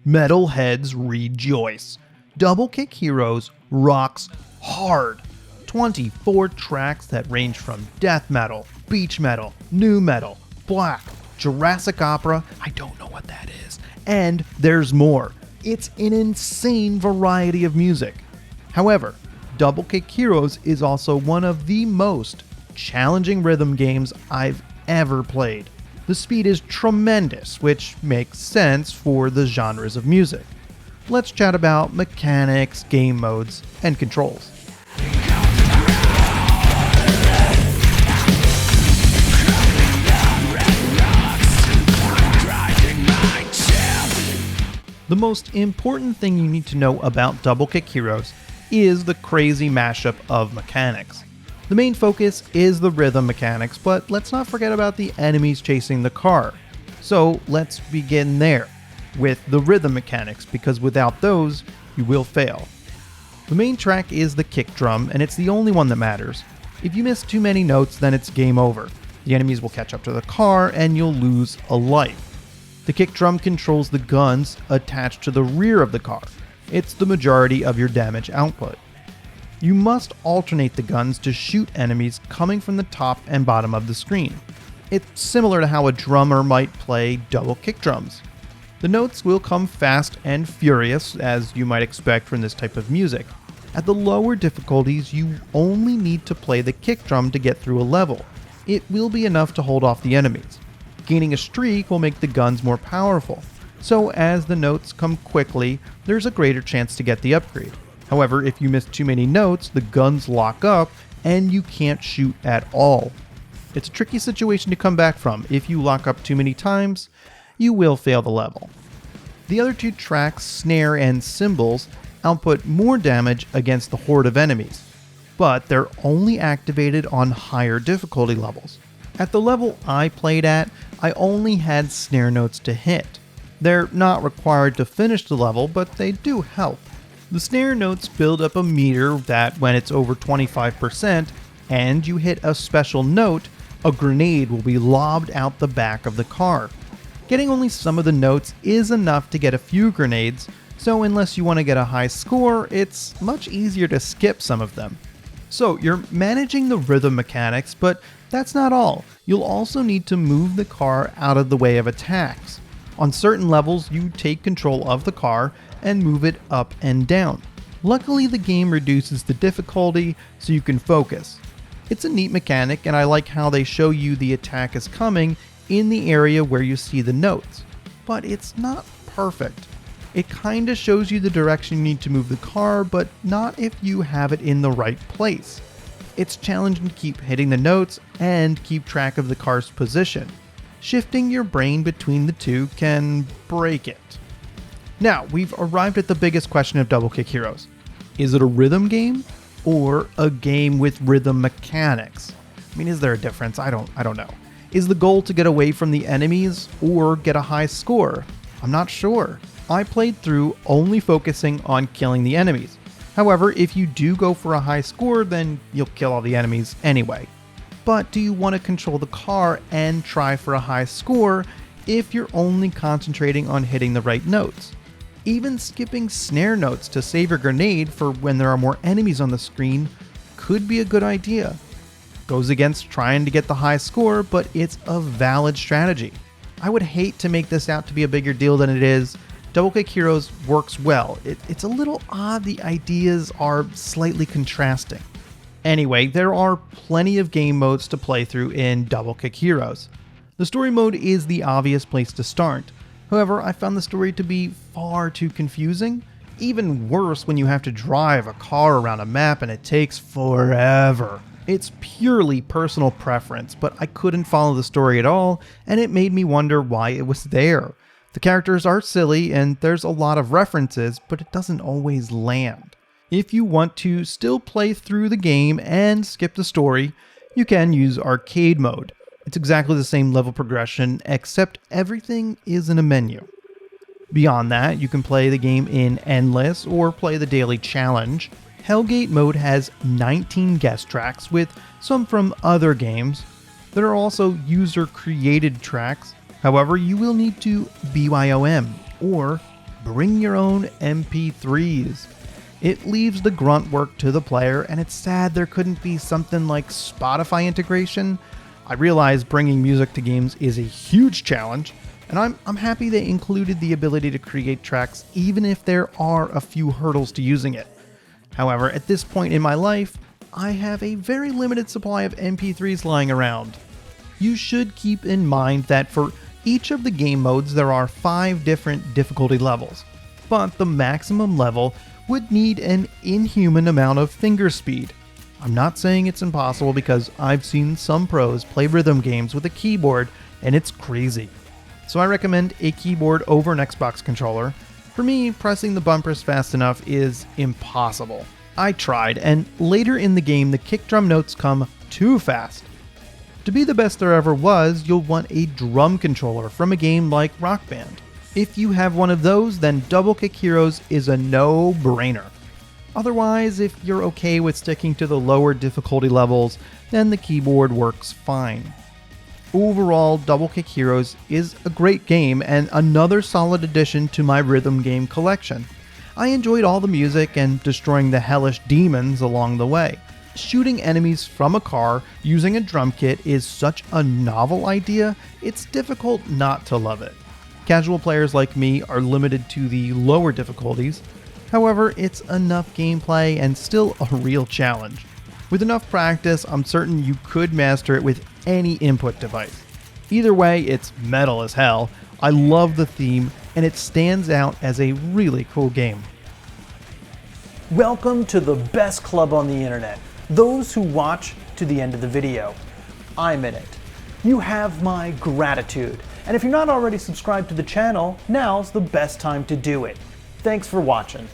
Metalheads rejoice. Double Kick Heroes rocks hard. 24 tracks that range from death metal, beach metal, nu metal, black, Jurassic Opera, I don't know what that is, and there's more. It's an insane variety of music. However, Double Kick Heroes is also one of the most challenging rhythm games I've ever played. The speed is tremendous, which makes sense for the genres of music. Let's chat about mechanics, game modes, and controls. The most important thing you need to know about Double Kick Heroes is the crazy mashup of mechanics. The main focus is the rhythm mechanics, but let's not forget about the enemies chasing the car. So let's begin there, with the rhythm mechanics, because without those, you will fail. The main track is the kick drum, and it's the only one that matters. If you miss too many notes, then it's game over. The enemies will catch up to the car, and you'll lose a life. The kick drum controls the guns attached to the rear of the car. It's the majority of your damage output. You must alternate the guns to shoot enemies coming from the top and bottom of the screen. It's similar to how a drummer might play double kick drums. The notes will come fast and furious, as you might expect from this type of music. At the lower difficulties, you only need to play the kick drum to get through a level. It will be enough to hold off the enemies. Gaining a streak will make the guns more powerful, so as the notes come quickly, there's a greater chance to get the upgrade. However, if you miss too many notes, the guns lock up and you can't shoot at all. It's a tricky situation to come back from. If you lock up too many times, you will fail the level. The other two tracks, snare and cymbals, output more damage against the horde of enemies, but they're only activated on higher difficulty levels. At the level I played at, I only had snare notes to hit. They're not required to finish the level, but they do help. The snare notes build up a meter that when it's over 25% and you hit a special note, a grenade will be lobbed out the back of the car. Getting only some of the notes is enough to get a few grenades, so unless you want to get a high score, it's much easier to skip some of them. So you're managing the rhythm mechanics, but that's not all. You'll also need to move the car out of the way of attacks. On certain levels, you take control of the car and move it up and down. Luckily, the game reduces the difficulty so you can focus. It's a neat mechanic, and I like how they show you the attack is coming in the area where you see the notes. But it's not perfect. It kinda shows you the direction you need to move the car, but not if you have it in the right place. It's challenging to keep hitting the notes and keep track of the car's position. Shifting your brain between the two can break it. Now, we've arrived at the biggest question of Double Kick Heroes. Is it a rhythm game or a game with rhythm mechanics? I mean, is there a difference? I don't know. Is the goal to get away from the enemies or get a high score? I'm not sure. I played through only focusing on killing the enemies. However, if you do go for a high score, then you'll kill all the enemies anyway. But do you want to control the car and try for a high score if you're only concentrating on hitting the right notes? Even skipping snare notes to save your grenade for when there are more enemies on the screen could be a good idea. Goes against trying to get the high score, but it's a valid strategy. I would hate to make this out to be a bigger deal than it is. Double Kick Heroes works well. It's a little odd the ideas are slightly contrasting. Anyway, there are plenty of game modes to play through in Double Kick Heroes. The story mode is the obvious place to start. However, I found the story to be far too confusing. Even worse when you have to drive a car around a map and it takes forever. It's purely personal preference, but I couldn't follow the story at all, and it made me wonder why it was there. The characters are silly, and there's a lot of references, but it doesn't always land. If you want to still play through the game and skip the story, you can use arcade mode. It's exactly the same level progression, except everything is in a menu. Beyond that, you can play the game in Endless or play the daily challenge. Hellgate mode has 19 guest tracks, with some from other games. There are also user-created tracks. However, you will need to BYOM, or bring your own MP3s. It leaves the grunt work to the player, and it's sad there couldn't be something like Spotify integration. I realize bringing music to games is a huge challenge, and I'm happy they included the ability to create tracks even if there are a few hurdles to using it. However, at this point in my life, I have a very limited supply of MP3s lying around. You should keep in mind that for each of the game modes there are 5 different difficulty levels, but the maximum level would need an inhuman amount of finger speed. I'm not saying it's impossible because I've seen some pros play rhythm games with a keyboard and it's crazy. So I recommend a keyboard over an Xbox controller. For me, pressing the bumpers fast enough is impossible. I tried, and later in the game the kick drum notes come too fast. To be the best there ever was, you'll want a drum controller from a game like Rock Band. If you have one of those, then Double Kick Heroes is a no-brainer. Otherwise, if you're okay with sticking to the lower difficulty levels, then the keyboard works fine. Overall, Double Kick Heroes is a great game and another solid addition to my rhythm game collection. I enjoyed all the music and destroying the hellish demons along the way. Shooting enemies from a car using a drum kit is such a novel idea, it's difficult not to love it. Casual players like me are limited to the lower difficulties. However, it's enough gameplay and still a real challenge. With enough practice, I'm certain you could master it with any input device. Either way, it's metal as hell. I love the theme, and it stands out as a really cool game. Welcome to the best club on the internet, those who watch to the end of the video. I'm in it. You have my gratitude, and if you're not already subscribed to the channel, now's the best time to do it. Thanks for watching.